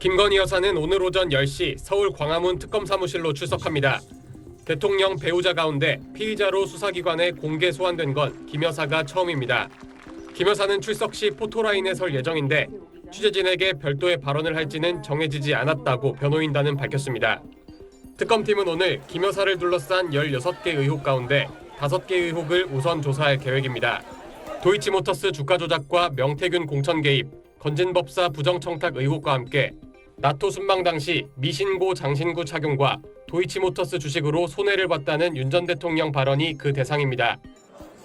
김건희 여사는 오늘 오전 10시 서울 광화문 특검 사무실로 출석합니다. 대통령 배우자 가운데 피의자로 수사기관에 공개 소환된 건 김 여사가 처음입니다. 김 여사는 출석 시 포토라인에 설 예정인데 취재진에게 별도의 발언을 할지는 정해지지 않았다고 변호인단은 밝혔습니다. 특검팀은 오늘 김 여사를 둘러싼 16개 의혹 가운데 5개 의혹을 우선 조사할 계획입니다. 도이치모터스 주가 조작과 명태균 공천 개입, 건진법사 부정청탁 의혹과 함께 나토 순방 당시 미신고 장신구 착용과 도이치모터스 주식으로 손해를 봤다는 윤 전 대통령 발언이 그 대상입니다.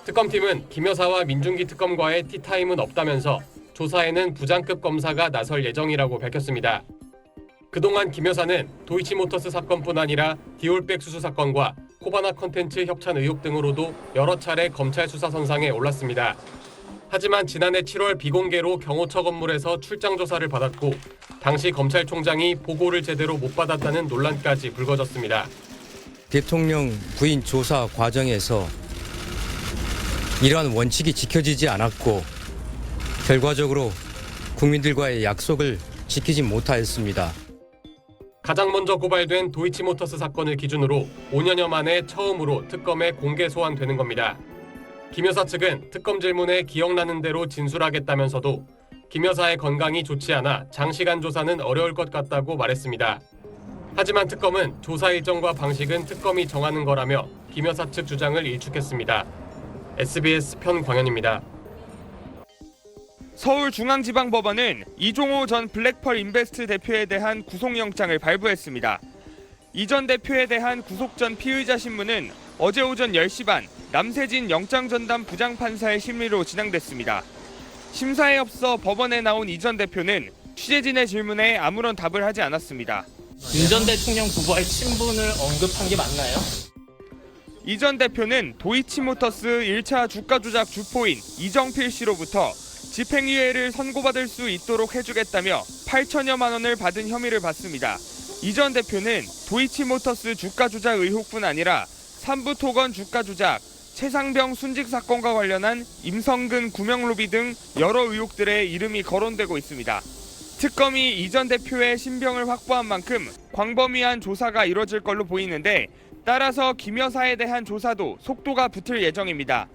특검팀은 김 여사와 민중기 특검과의 티타임은 없다면서 조사에는 부장급 검사가 나설 예정이라고 밝혔습니다. 그동안 김 여사는 도이치모터스 사건뿐 아니라 디올백 수수 사건과 코바나 컨텐츠 협찬 의혹 등으로도 여러 차례 검찰 수사 선상에 올랐습니다. 하지만 지난해 7월 비공개로 경호처 건물에서 출장 조사를 받았고 당시 검찰총장이 보고를 제대로 못 받았다는 논란까지 불거졌습니다. 대통령 부인 조사 과정에서 이러한 원칙이 지켜지지 않았고 결과적으로 국민들과의 약속을 지키지 못하였습니다. 가장 먼저 고발된 도이치모터스 사건을 기준으로 5년여 만에 처음으로 특검에 공개 소환되는 겁니다. 김 여사 측은 특검 질문에 기억나는 대로 진술하겠다면서도 김 여사의 건강이 좋지 않아 장시간 조사는 어려울 것 같다고 말했습니다. 하지만 특검은 조사 일정과 방식은 특검이 정하는 거라며 김 여사 측 주장을 일축했습니다. SBS 편광현입니다. 서울중앙지방법원은 이종호 전 블랙펄 인베스트 대표에 대한 구속영장을 발부했습니다. 이 전 대표에 대한 구속 전 피의자 신문은 어제 오전 10시 반 남세진 영장전담 부장판사의 심리로 진행됐습니다. 심사에 앞서 법원에 나온 이 전 대표는 취재진의 질문에 아무런 답을 하지 않았습니다. 윤 전 대통령 부부와의 친분을 언급한 게 맞나요? 이 전 대표는 도이치모터스 1차 주가 조작 주포인 이정필 씨로부터 집행유예를 선고받을 수 있도록 해주겠다며 8천여만 원을 받은 혐의를 받습니다. 이 전 대표는 도이치모터스 주가 조작 의혹뿐 아니라 삼부토건 주가 조작, 최상병 순직 사건과 관련한 임성근 구명로비 등 여러 의혹들에 이름이 거론되고 있습니다. 특검이 이 전 대표의 신병을 확보한 만큼 광범위한 조사가 이뤄질 걸로 보이는데 따라서 김 여사에 대한 조사도 속도가 붙을 예정입니다.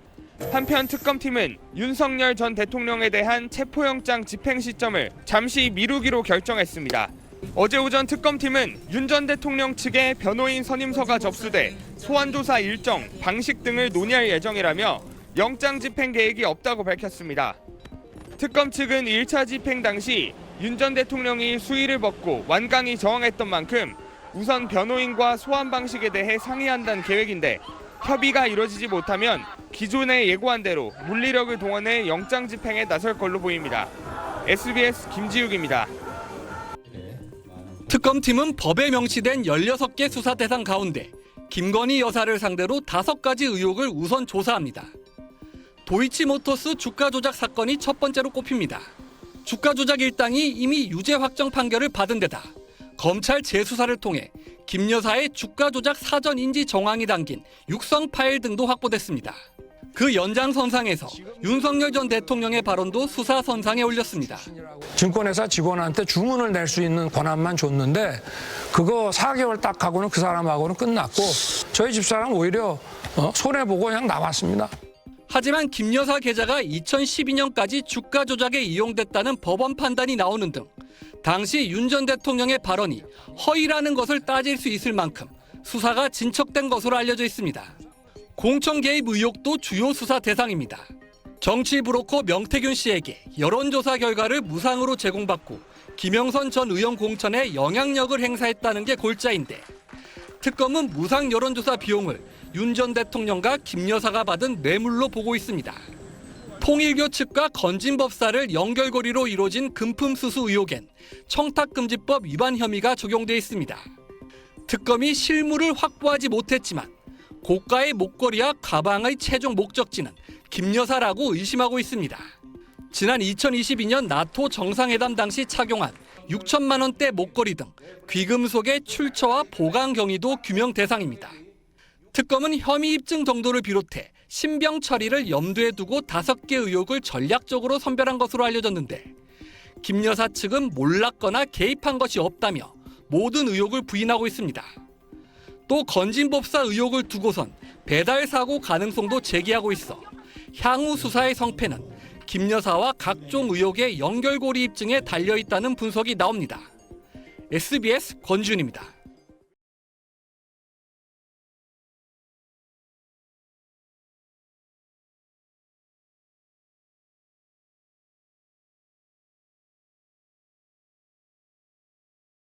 한편 특검팀은 윤석열 전 대통령에 대한 체포영장 집행 시점을 잠시 미루기로 결정했습니다. 어제 오전 특검팀은 윤 전 대통령 측의 변호인 선임서가 접수돼 소환조사 일정, 방식 등을 논의할 예정이라며 영장 집행 계획이 없다고 밝혔습니다. 특검 측은 1차 집행 당시 윤 전 대통령이 수의를 벗고 완강히 저항했던 만큼 우선 변호인과 소환 방식에 대해 상의한다는 계획인데 협의가 이뤄지지 못하면 기존에 예고한 대로 물리력을 동원해 영장 집행에 나설 걸로 보입니다. SBS 김지욱입니다. 특검팀은 법에 명시된 16개 수사 대상 가운데 김건희 여사를 상대로 5가지 의혹을 우선 조사합니다. 도이치모터스 주가 조작 사건이 첫 번째로 꼽힙니다. 주가 조작 일당이 이미 유죄 확정 판결을 받은 데다 검찰 재수사를 통해 김 여사의 주가 조작 사전 인지 정황이 담긴 육성 파일 등도 확보됐습니다. 그 연장선상에서 윤석열 전 대통령의 발언도 수사선상에 올렸습니다. 증권회사 직원한테 주문을 낼 수 있는 권한만 줬는데 그거 4개월 딱 하고는 그 사람하고는 끝났고 저희 집사람 오히려 손해보고 그냥 나왔습니다. 하지만 김 여사 계좌가 2012년까지 주가 조작에 이용됐다는 법원 판단이 나오는 등 당시 윤 전 대통령의 발언이 허위라는 것을 따질 수 있을 만큼 수사가 진척된 것으로 알려져 있습니다. 공천 개입 의혹도 주요 수사 대상입니다. 정치 브로커 명태균 씨에게 여론조사 결과를 무상으로 제공받고 김영선 전 의원 공천에 영향력을 행사했다는 게 골자인데 특검은 무상 여론조사 비용을 윤 전 대통령과 김 여사가 받은 뇌물로 보고 있습니다. 통일교 측과 건진법사를 연결고리로 이뤄진 금품 수수 의혹엔 청탁금지법 위반 혐의가 적용돼 있습니다. 특검이 실물을 확보하지 못했지만 고가의 목걸이와 가방의 최종 목적지는 김 여사라고 의심하고 있습니다. 지난 2022년 나토 정상회담 당시 착용한 6천만 원대 목걸이 등 귀금속의 출처와 보관 경위도 규명 대상입니다. 특검은 혐의 입증 정도를 비롯해 신병 처리를 염두에 두고 5개 의혹을 전략적으로 선별한 것으로 알려졌는데 김 여사 측은 몰랐거나 개입한 것이 없다며 모든 의혹을 부인하고 있습니다. 또 건진법사 의혹을 두고선 배달 사고 가능성도 제기하고 있어 향후 수사의 성패는 김 여사와 각종 의혹의 연결고리 입증에 달려있다는 분석이 나옵니다. SBS 권준입니다.